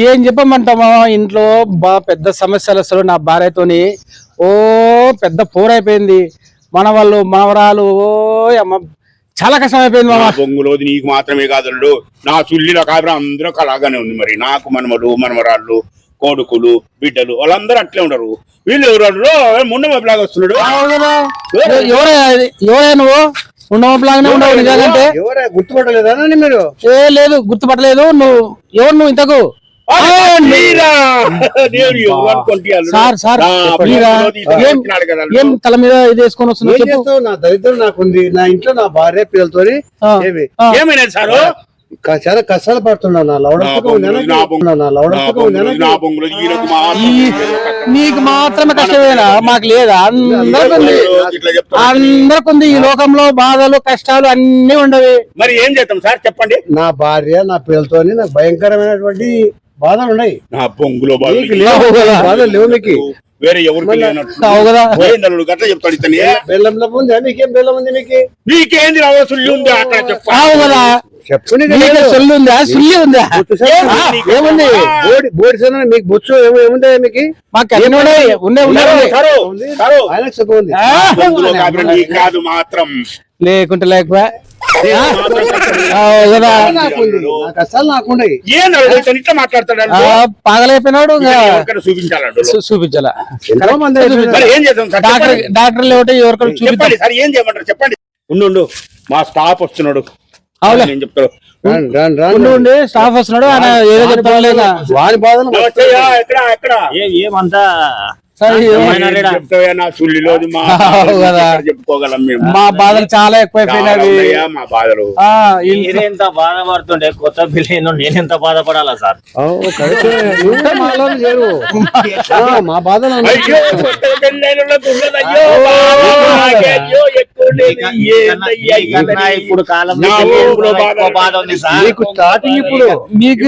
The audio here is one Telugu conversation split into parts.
ఏం చెప్పమంటామా ఇంట్లో పెద్ద సమస్యలు అసలు నా భార్యతోని ఓ పెద్ద పోరైపోయింది. మనవాళ్ళు మనవరాలు ఓ అమ్మ చాలా కష్టం అయిపోయింది మామ. బొంగులోది నీకు మాత్రమే కాదు, నా సుల్లిలో కాబట్టి అందరూ అలాగానే ఉంది. మరి నాకు మనమలు మనవరాళ్ళు కొడుకులు బిడ్డలు వాళ్ళందరూ అట్లే ఉండరు. వీళ్ళు ఎవరు ముండమలాగా వస్తున్నాడు. ఎవరే నువ్వు ఉండమలాగానే ఉండవు నిజంటే. గుర్తుపట్టలేదా మీరు? లేదు గుర్తుపట్టలేదు. నువ్వు ఎవరు నువ్వు ఇంతకు? ఏం తల మీద ఇది వేసుకొని వస్తున్నావు? నా దరిద్రం నాకుంది. నా ఇంట్లో నా భార్య పిల్లలతో ఏమైనా సారు చాలా కష్టాలు పడుతున్నాను. నీకు మాత్రమే కష్టమేనా? మాకు లేదా? అందరికి ఈ లోకంలో బాధలు కష్టాలు అన్ని ఉండవు. మరి ఏం చేద్దాం సార్ చెప్పండి. నా భార్య నా పిల్లలతో నాకు భయంకరమైనటువంటి బాధలు ఉన్నాయి. నా బొంగులో బాధలు లేవు మీకు? వేరే ఎవరికి గట్లా చెప్తాడు ఇతని. బెల్లంలో ఉందా? మీకేం బెల్లం ఉంది? మీకేంది రావాల్సి ఉంది అక్కడ చెప్పావు కదా. సొల్లు ఉందా? సుల్లి ఉందా? ఏముంది? బోడి సన్న మీకు బొచ్చు ఏముందా? మీకు కాదు మాత్రం లేకుంటే లేకపోయా పాగలైపోయినాడు. చూపించాలా? డాక్టర్లు ఏమిటో ఎవరికైనా చూపించాలి. ఏం చేయమంటారు చెప్పండి. ఉండు మా స్టాఫ్ వస్తున్నాడు. నేను చెప్తాను. స్టాఫ్ వస్తున్నాడు. ఆయన ఏదో చెప్తాను. వారి బాధలు ఎక్కడ ఏమంతా చెప్పుకోగలం మేము. మా బాధలు చాలా ఎక్కువైపోయినవి. మా బాధలు మీరెంత బాధపడుతుండే కొత్త పిల్ల నేనెంత బాధపడాలా సార్? మా బాధలు ఇప్పుడు కాలం బాధ ఉంది సార్. మీకు స్టార్టింగ్ ఇప్పుడు మీకు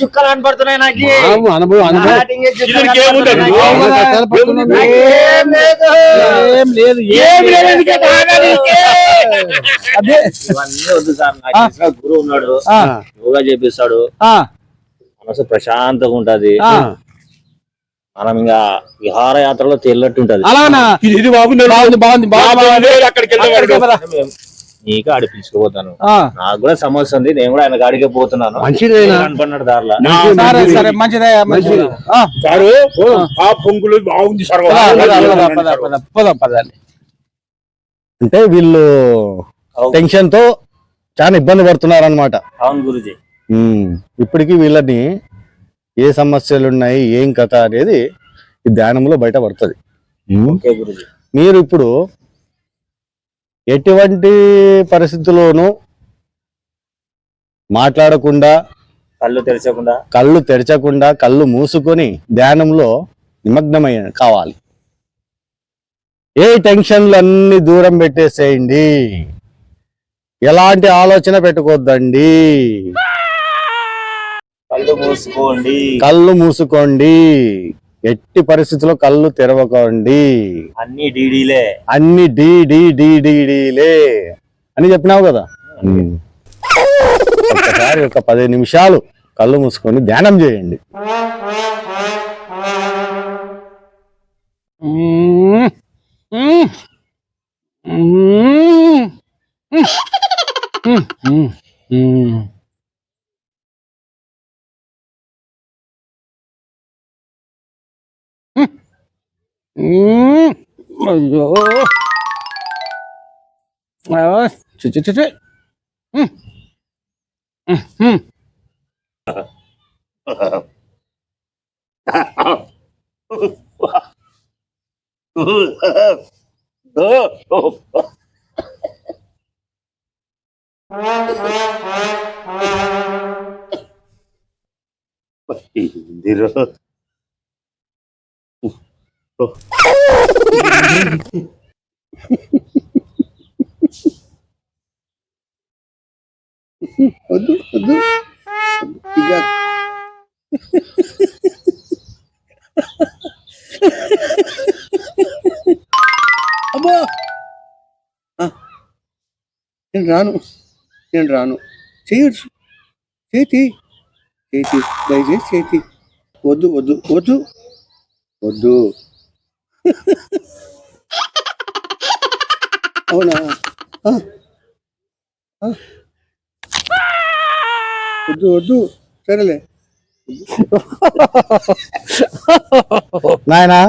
చుక్కలు కనపడుతున్నాయి నాకు. గురువు ఉన్నాడు, యోగా చేపిస్తాడు, మనసు ప్రశాంతంగా ఉంటది. మనం ఇంకా విహారయాత్రలో తేలినట్టు ఉంటది. నీకు ఆడి పిలుచుకుపోతాను. నాకు కూడా సమస్య ఉంది. నేను కూడా ఆయన గాడికే పోతున్నాను. కనపడినాడు దారిలో. అంటే వీళ్ళు టెన్షన్ తో చాలా ఇబ్బంది పడుతున్నారు అనమాట. అవును గురుజీ. ఇప్పటికీ వీళ్ళని ఏ సమస్యలు ఉన్నాయి ఏం కథ అనేది ఈ ధ్యానంలో బయట పడుతుంది. మీరు ఇప్పుడు ఎటువంటి పరిస్థితుల్లోనూ మాట్లాడకుండా కళ్ళు తెరచకుండా కళ్ళు మూసుకొని ధ్యానంలో నిమగ్నమై కావాలి. ఏ టెన్షన్లు అన్ని దూరం పెట్టేసేయండి. ఎలాంటి ఆలోచన పెట్టుకోవద్దండి. కళ్ళు మూసుకోండి. ఎట్టి పరిస్థితుల్లో కళ్ళు తెరవకండి. అన్ని డీడీలే అని చెప్పినావు కదా. ఒకసారి ఒక 10 నిమిషాలు కళ్ళు మూసుకొని ధ్యానం చేయండి. అయ్యో అబ్బా నేను రాను చేయొచ్చు చేతి చేతి దయచేసి చేతి వద్దు వద్దు వద్దు వద్దు అవునా వద్దు వద్దు సరేలే నాయనా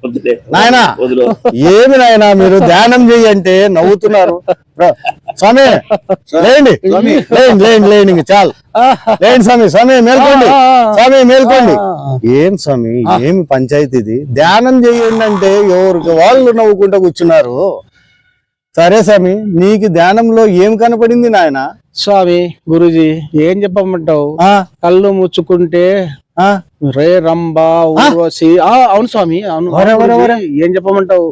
వద్దులే. నాయనా వదిలో. ఏమి నాయనా మీరు ధ్యానం చెయ్యంటే నవ్వుతున్నారు స్వామి లేండి స్వామి. లేండి లేండి లేండి ఇంక చాలు లేండి స్వామి స్వామి మేల్కోండి స్వామి మేల్కోండి ఏం స్వామి ఏమి పంచాయతీ ఇది ధ్యానం చెయ్యండి అంటే ఎవరికి వాళ్ళు నవ్వుకుంటూ కూర్చున్నారు సరే స్వామి నీకు ధ్యానంలో ఏం కనపడింది నాయన స్వామి గురుజీ ఏం చెప్పమంటావు? కళ్ళు ముచ్చుకుంటే రే రంభ ఊర్వశి అవును స్వామి అవును గురూజీ, ఏం చెప్పమంటావు?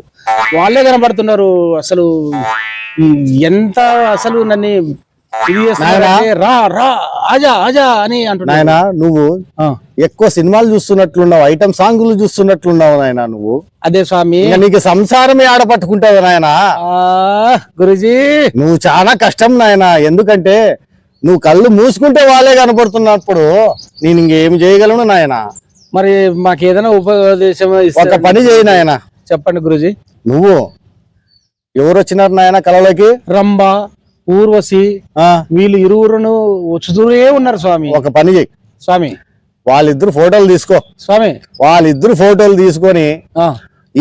వాళ్ళే కనబడుతున్నారు. అసలు ఎంత అసలు నన్ను ఇది చేస్తున్నారంటే, రా రా ఆజా ఆజా అని అంటున్నా. నాయన నువ్వు ఎక్కువ సినిమాలు చూస్తున్నట్లున్నావు, ఐటమ్ సాంగులు చూస్తున్నట్లున్నావు నాయన నువ్వు. అదే స్వామి, ఇంకా నీకు సంసారమే ఆడ పట్టుకుంటావు నాయన. గురుజీ నువ్వు చాలా కష్టం నాయన, ఎందుకంటే నువ్వు కళ్ళు మూసుకుంటే వాళ్ళే కనపడుతున్నప్పుడు నేను ఇంకేం చేయగలను నాయన. మరి మాకు ఏదైనా ఉపదేశం ఒక పని చేయి నాయన. చెప్పండి గురుజీ. నువ్వు ఎవరు వచ్చినారు నాయన కళలోకి? రంభ ఊర్వశి వీళ్ళు ఇరువురును వచ్చుతూనే ఉన్నారు స్వామి. ఒక పని చేయి స్వామి, వాళ్ళిద్దరు ఫోటోలు తీసుకో స్వామి. వాళ్ళిద్దరు ఫోటోలు తీసుకొని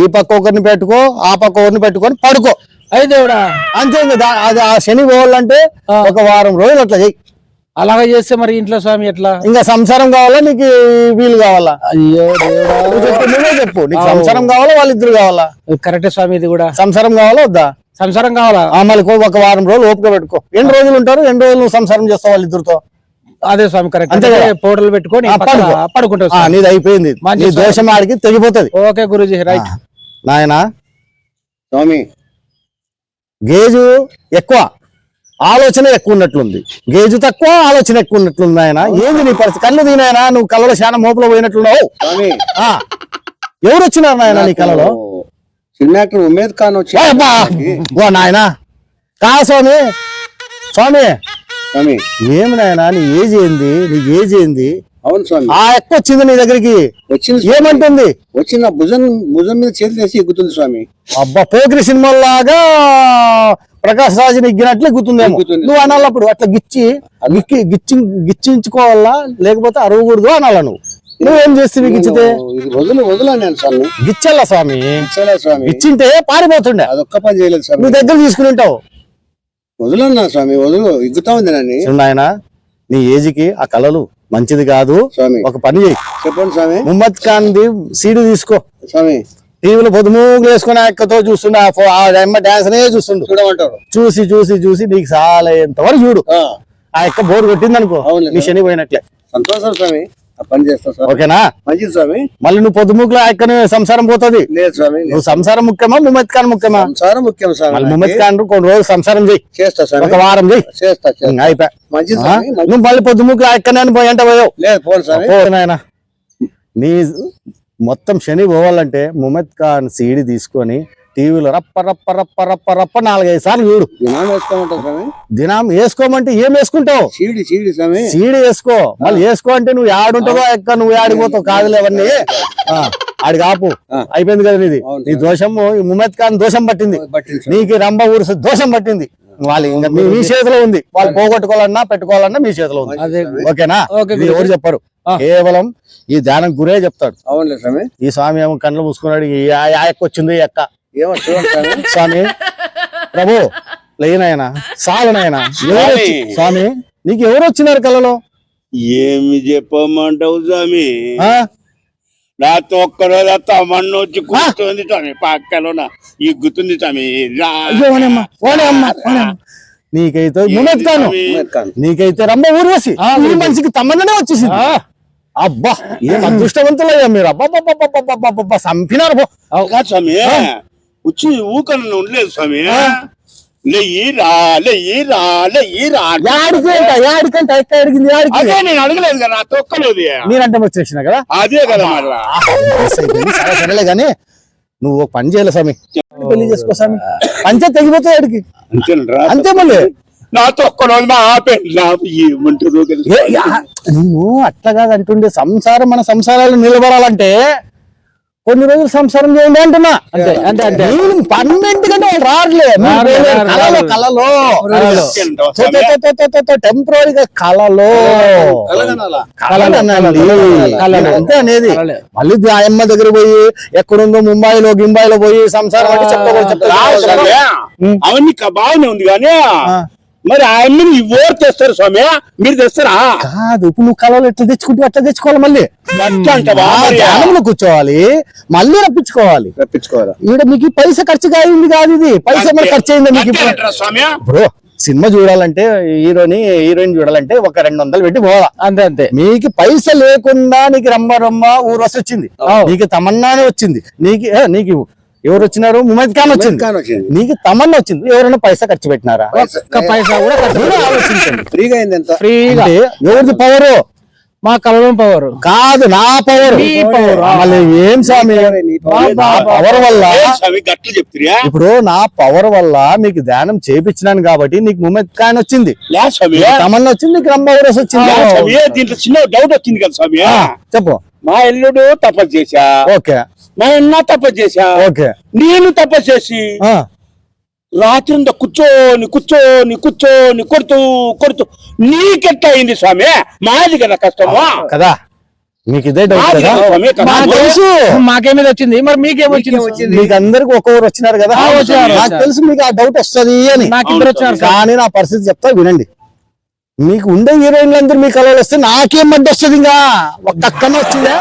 ఈ పక్క ఒకరిని పెట్టుకో, ఆ పక్క ఒకరిని పెట్టుకొని పడుకో. అయ్యి దేవుడా, అంతే కదా. అది ఆ శని పోవాలంటే ఒక వారం రోజులు అట్లా చెయ్యి. అలాగా చేస్తే మరి ఇంట్లో స్వామి ఎట్లా? ఇంకా సంసారం కావాలా నీకు వీలు కావాలా? అయ్యో దేవుడా, నువ్వే చెప్పు. నీకు సంసారం కావాలా వాళ్ళిద్దరు కావాలా? కరెక్టే స్వామి, ఇది కూడా సంసారం కావాలా వద్దా? సంసారం కావాలా? మళ్ళీ ఒక వారం రోజులు ఓపిక పెట్టుకో. ఎన్ని రోజులు ఉంటారు, ఎన్ని రోజులు నువ్వు సంసారం చేస్తావు వాళ్ళిద్దరితో? అదే స్వామి కరెక్ట్. అంతే కదా. పోటలు పెట్టుకొని పడుకుంటావు. నీది అయిపోయింది, నీ దోషం ఆడికి తెగిపోతుంది. Okay Guruji, right. నాయనా స్వామి గేజు ఎక్కువ, ఆలోచన ఎక్కువ ఉన్నట్లుంది. గేజు తక్కువ, ఆలోచన ఎక్కువ ఉన్నట్లుంది ఆయన. ఏంది నీ పరిస్థితి? కళ్ళు దీనాయనా, నువ్వు కళ్ళలో చాలా మోపులో పోయినట్లున్నావు. స్వామి ఎవరు వచ్చినారు నాయన నీ కళలో? చిన్న యాక్టర్ ఉమేద్ ఖాన్ ఓ నాయనా కా స్వామి. స్వామి స్వామి ఏమి నాయనా నీ ఏజ్ ఏంది? నీకు ఏజ్ ఏంది? అవును స్వామి. ఆ ఎక్కువ వచ్చింది నీ దగ్గరికి, వచ్చింది ఏమంటుంది? వచ్చిన భుజం మీద చేతులు వేసి ఎక్కుతుంది స్వామి. అబ్బా పోకిరి సినిమాలాగా ప్రకాష్ రాజుని ఎగ్గినట్లు ఎగ్గుతుందేమో. నువ్వు అనాలప్పుడు అట్లా గిచ్చించుకోవాలా, లేకపోతే అరవకూడదు అనాలా. నువ్వేం చేస్తే గిచ్చితే వదలా నేను స్వామి. గిచ్చల్లా స్వామి, స్వామి గిచ్చింటే పారిపోతుండే. అదొక్క పని చేయలేదు స్వామి. నువ్వు దగ్గర తీసుకుని ఉంటావు. వదలన్నా స్వామి, వదులు ఎక్కుతా ఉంది నన్ను. ఆయన నీ ఏజ్కి ఆ కళలు మంచిది కాదు స్వామి. ఒక పని చేయి. చెప్పండి స్వామి. ముహమ్మద్ ఖాన్ ది సీడీ తీసుకో స్వామి. టీవీలో పొద్దుమూగులు వేసుకుని అక్కతో చూస్తుండే, డాన్స్ అనే చూస్తుండు. చూడమంటారు. చూసి చూసి చూసి నీకు చాలా ఎంతవరకు చూడు. ఆ యొక్క బోర్ కొట్టింది అనుకో, నీ శని పోయినట్లే. సంతోషం స్వామి, ఆ పని చేస్తా స్వామి. ఓకేనా? మంచిది స్వామి. మళ్ళీ నువ్వు పొద్దుమూకులో అక్కని సంసారం పోతుంది. లేదు స్వామి. నువ్వు సంసారం ముఖ్యమా, ముహమ్మద్ ఖాన్ ముఖ్యమా? సంసారం ముఖ్యం స్వామి. మళ్ళీ ముహమ్మద్ ఖాన్ కొన్ని రోజులు సంసారం చెయ్యి. చేస్తా స్వామి. ఒక వారం చెయ్యి. చేస్తా అయిపోయా. మంచిది స్వామి. నువ్వు మళ్ళీ పొద్దుమూకులో అక్కనే పోయంట పోయావు. లేదు పోను స్వామి. నాయన నీ మొత్తం శని పోవాలంటే ముహమ్మద్ ఖాన్ సీడీ తీసుకొని టీవీలో రప్ప రప్ప రప్ప రప్ప రప్ప 4-5 సార్లు చూడు. దినం వేసుకోమంటావు స్వామి. దినం వేసుకోమంటే ఏం వేసుకుంటావు? సీడి స్వామి. సీడీ వేసుకో. మళ్ళీ వేసుకో అంటే నువ్వు ఆడుంటావో ఎక్క నువ్వు ఆడిపోతావు. కాదులే అవన్నీ ఆడికి ఆపు. అయిపోయింది కదా నీది. నీ దోషము ముహమ్మద్ ఖాన్ దోషం పట్టింది, నీకు రంభ ఊరు దోషం పట్టింది. వాళ్ళు ఇంకా మీ చేతిలో ఉంది. వాళ్ళు పోగొట్టుకోవాలన్నా పెట్టుకోవాలన్నా మీ చేతిలో ఉంది. ఓకేనా? ఇది ఎవరు చెప్పరు, కేవలం ఈ ధ్యానం గురే చెప్తాడు. అవునులే స్వామి. ఈ స్వామి ఏమో కళ్ళు మూసుకున్నాడు, ఎక్క వచ్చింది ఎక్క. ఏమో చూడండి స్వామి ప్రభు లేనాయన సాలనాయన. స్వామి నీకు ఎవరు వచ్చినారు కళలో? ఏమి చెప్పమంటావు స్వామి? నాతో ఒక్కరోజు తమన్ను వచ్చి కూర్చోంది స్వామి, పక్కలోన ఇగ్గుతుంది స్వామి. నీకైతే ముహమ్మద్ ఖాన్, నీకైతే రంభ ఊర్వశి. ఈ మనిషికి తమ్మనే వచ్చేసింది. అబ్బా ఏం అదృష్టవంతులయ్యా మీరు. అబ్బా చంపినారు స్వామి. వచ్చి ఊకను ఉండలేదు స్వామి. లేయిరా లేయిరా లేయిరా యాడికంటే ఎక్క అడిగింది. అదే నేను అడగలేదు కదా, నా తొక్కలేదు. మీరంటే వచ్చేసిన కదా, అదే కదా మళ్ళా. చాలా సరేలే గాని నువ్వు పని చేయాలి స్వామి. పెళ్లి చేసుకో స్వామి, పంచే తెగిపోతాయి ఆడికి. అంతేనరా? అంతే మళ్ళీ నాతో ఒక్కరోజు మా పెళ్ళాం ఏమంటారో తెలుసా? నువ్వు అట్లా కాదు అంటుండే సంసారం మన సంసారాలు నిలబడాలంటే కొన్ని రోజులు సంసారం చేయండి అంటున్నా. అంతే అంతే అంతే పర్మనెంట్ గా వాళ్ళు రారులే కళలో టెంపరీగా కళలో అంతే అనేది. మళ్ళీ ఆయమ్మ దగ్గర పోయి ఎక్కడుందో ముంబైలో గింబాయిలో పోయి సంసారం అంటే స్వామి, అవన్నీ బాగానే ఉంది కానీ మరి ఆయన్ని ఎవరు తెస్తారు స్వామి? మీరు తెస్తారా? కాదు. ఇప్పుడు నువ్వు కళలో ఎట్లా తెచ్చుకుంటే అట్లా తెచ్చుకోవాలి. మళ్ళీ అట్లా అంటావా? ధ్యానంలో కూర్చోవాలి, మళ్ళీ రప్పించుకోవాలి. ఇక్కడ మీకు పైసా ఖర్చు అయింది కాదు, ఇది పైసా మరి ఖర్చు అయింది మీకు. అంతేనంటారా స్వామి? బ్రో సినిమా చూడాలంటే హీరోయిన్ చూడాలంటే ఒక 200 పెట్టి పోవాలా. అంతే అంతే. నీకు పైసా లేకుండా నీకు రమ్మ ఊరు వచ్చింది, నీకు తమన్నానే వచ్చింది, నీకు ఎవరు వచ్చినారు? ముమైద్ ఖాన్ వచ్చింది, నీకు తమన్నా వచ్చింది. ఎవరైనా పైసా ఖర్చు పెట్టినారా? ఒక్క పైసా కూడా ఆలోచించండి. ఫ్రీగా అయింది ఎంత? ఫ్రీగా. ఎవరిది పవరు? మా కలవం పవర్ కాదు, నా పవర్. మళ్ళీ ఏం స్వామి పవర్ వల్ల? స్వామి గట్లు చెప్తున్నా. ఇప్పుడు నా పవర్ వల్ల మీకు ధ్యానం చేపించినాను కాబట్టి నీకు ముమైద్ ఖాన్ వచ్చింది, తమన్నా వచ్చింది, నీకు రమ్మ ఊరస్ వచ్చింది. దీంట్లో చిన్న డౌట్ వచ్చింది కదా స్వామి. చెప్పు. మా ఎల్లుడు తపస్సు చేశా, ఓకే. మా అన్న తపస్సు చేశా, ఓకే. నేను తపస్సు చేసి రాత్రి కూర్చొని కూర్చొని కూర్చొని కొడుతూ నీకెట్లా అయింది స్వామి? మాది కదా కష్టమా కదా. మీకు ఇదే డౌట్ కదా? మాకు తెలుసు మాకేమీ వచ్చింది, మరి మీకేమొచ్చింది? మీకు అందరికి ఒక్కొక్కరు వచ్చినారు కదా. నాకు తెలుసు మీకు ఆ డౌట్ వస్తుంది అని. నాకు ఇద్దరు వచ్చినారు. కానీ నా పరిస్థితి చెప్తా వినండి. మీకు ఉండే హీరోయిన్లు అందరూ మీ కళలు వస్తే నాకేం మధ్య వస్తుంది? ఇంకా ఒక్క వచ్చిందా?